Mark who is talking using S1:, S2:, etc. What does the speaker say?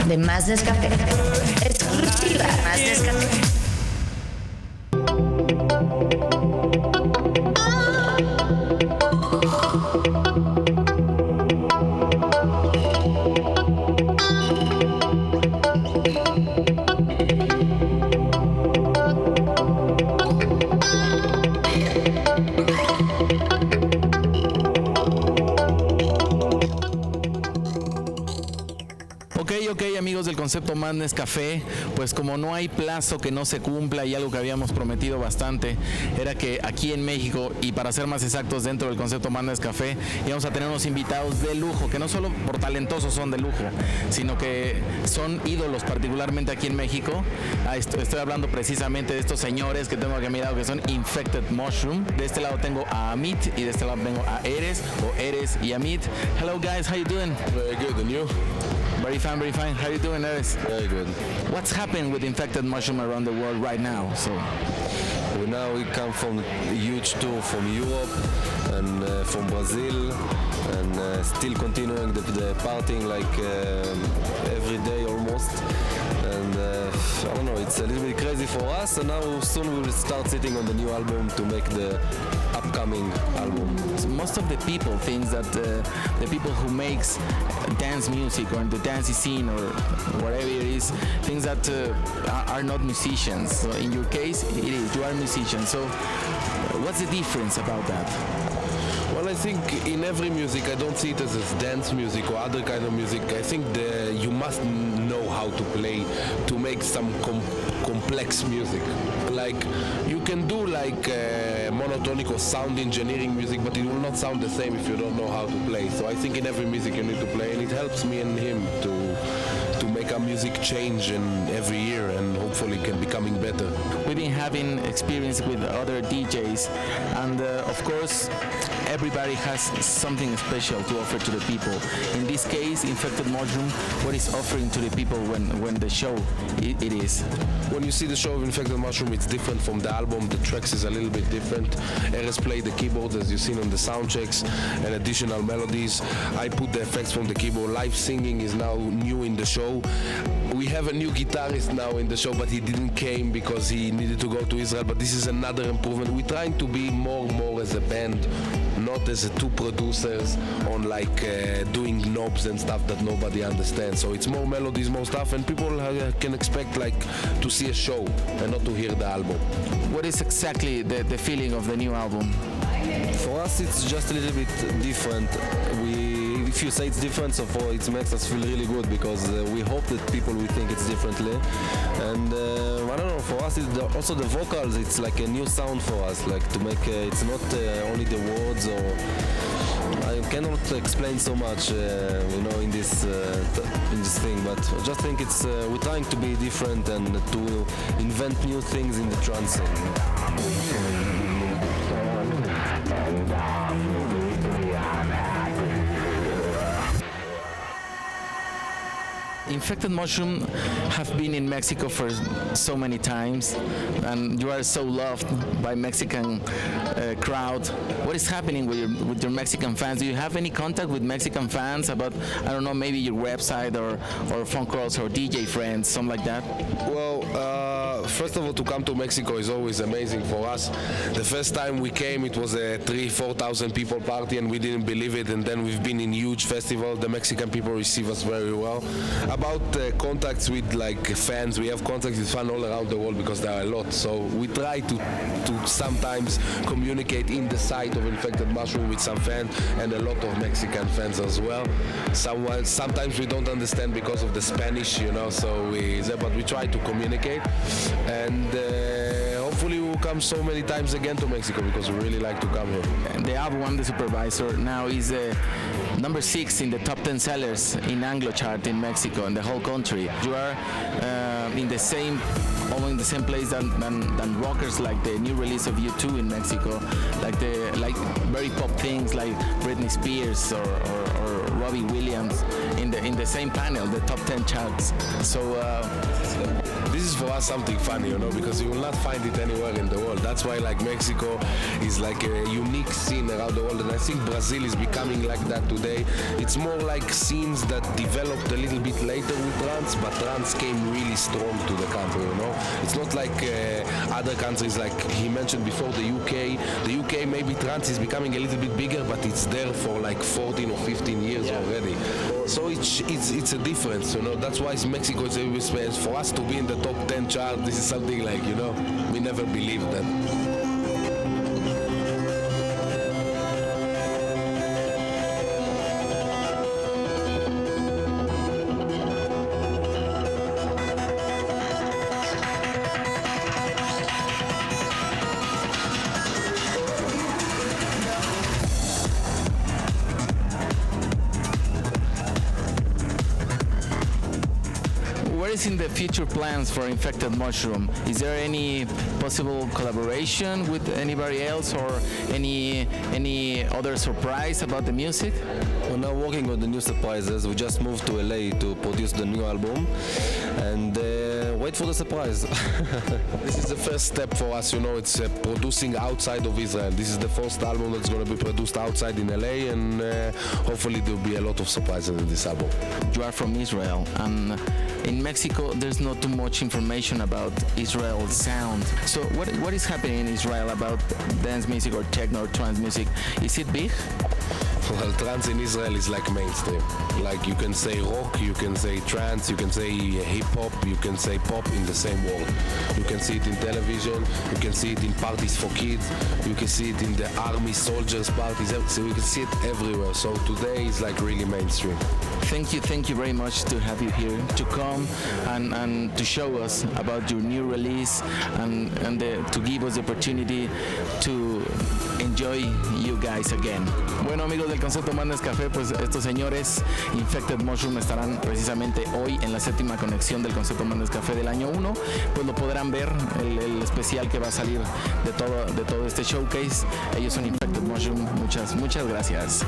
S1: de Más Nescafé. Exclusiva Más Nescafé.
S2: Ok, amigos del concepto Más Nescafé, pues como no hay plazo que no se cumpla y algo que habíamos prometido bastante era que aquí en México, y para ser más exactos dentro del concepto Más Nescafé, íbamos a tener unos invitados de lujo, que no solo por talentosos son de lujo, sino que son ídolos particularmente aquí en México. Estoy hablando precisamente de estos señores que tengo aquí a mi lado, que son Infected Mushroom. De este lado tengo a Amit y de este lado tengo a Eres y Amit. Hello guys, how you doing?
S3: Very good, and you?
S2: Very fine, very fine. How you doing, Eres?
S3: Very good.
S2: What's happening with Infected Mushroom around the world right now?
S3: We come from a huge tour from Europe and from Brazil, and still continuing the partying like every day almost. And I don't know, it's a little bit crazy for us, and now soon we will start sitting on the new album to make the upcoming album.
S2: So most of the people think that the people who makes dance music or in the dance scene or whatever it is, things that are not musicians. So in your case, it is. You are a musician. So what's the difference about that?
S3: Well, I think in every music, I don't see it as dance music or other kind of music. I think you must know how to play to make some complex music. Like you can do like monotonic or sound engineering music, but it will not sound the same if you don't know how to play. So I think in every music you need to play, and it helps me and him to make our music change in every year and hopefully can becoming better.
S2: We've been having experience with other DJs, and of course everybody has something special to offer to the people. In this case, Infected Mushroom, what is offering to the people when the show it is?
S3: When you see the show of Infected Mushroom, it's different from the album. The tracks is a little bit different. Eres played the keyboards as you've seen on the sound checks and additional melodies. I put the effects from the keyboard. Live singing is now new in the show. We have a new guitarist now in the show, but he didn't came because he needed to go to Israel. But this is another improvement. We're trying to be more as a band, not as two producers on like doing knobs and stuff that nobody understands. So it's more melodies, more stuff, and people can expect like to see a show and not to hear the album.
S2: What is exactly the feeling of the new album?
S3: For us, it's just a little bit different. If you say it's different, so for it makes us feel really good because we hope that people will think it's differently. And I don't know, for us, also the vocals, it's like a new sound for us. Like to make it's not only the words, or I cannot explain so much, in this thing. But I just think it's we're trying to be different and to invent new things in the trance scene.
S2: Infected Mushroom have been in Mexico for so many times, and you are so loved by Mexican crowd. What is happening with your Mexican fans? Do you have any contact with Mexican fans about, I don't know, maybe your website or phone calls or DJ friends, something like that?
S3: Well, first of all, to come to Mexico is always amazing for us. The first time we came, it was a 3,000-4,000 people party, and we didn't believe it. And then we've been in huge festivals. The Mexican people receive us very well. About contacts with like fans, we have contacts with fans all around the world because there are a lot. So we try to sometimes communicate in the site of Infected Mushroom with some fans and a lot of Mexican fans as well. Sometimes we don't understand because of the Spanish, but we try to communicate. And hopefully we will come so many times again to Mexico because we really like to come here.
S2: The album, The Supervisor, now is number 6 in the top 10 sellers in Anglo chart in Mexico and the whole country. You are in the same place than rockers like the new release of U2 in Mexico, like very pop things like Britney Spears or Robbie Williams in the same panel, the top 10 charts. So
S3: this is for us something funny, because you will not find it anywhere in the world. That's why like Mexico is like a unique scene around the world, and I think Brazil is becoming like that today. It's more like scenes that developed a little bit later with trance, but trance came really strong to the country, you know. It's not like other countries, like he mentioned before, the UK. The UK, maybe trance is becoming a little bit bigger, but it's there for like 14 or 15 years already. So it's a difference, you know. That's why Mexico is a space. For us to be in the top 10 chart, this is something like, you know, we never believed that.
S2: What is in the future plans for Infected Mushroom? Is there any possible collaboration with anybody else or any other surprise about the music?
S4: We're now working on the new surprises. We just moved to LA to produce the new album and wait for the surprise.
S3: This is the first step for us, you know. It's producing outside of Israel. This is the first album that's going to be produced outside in LA, and hopefully there will be a lot of surprises in this album.
S2: You are from Israel, and in Mexico there's not too much information about Israel's sound. So what is happening in Israel about dance music or techno or trance music? Is it big?
S3: Well, trance in Israel is like mainstream. Like you can say rock, you can say trance, you can say hip-hop, you can say pop in the same word. You can see it in television, you can see it in parties for kids, you can see it in the army soldiers parties, so you can see it everywhere. So today is like really mainstream.
S2: Thank you very much to have you here, to come and to show us about your new release and to give us the opportunity to enjoy you guys again. Bueno, amigos del concepto más Nescafé, pues estos señores Infected Mushroom estarán precisamente hoy en la 7ª conexión del concepto más Nescafé del año 1. Pues lo podrán ver, el especial que va a salir de todo este showcase. Ellos son Infected Mushroom. Muchas gracias.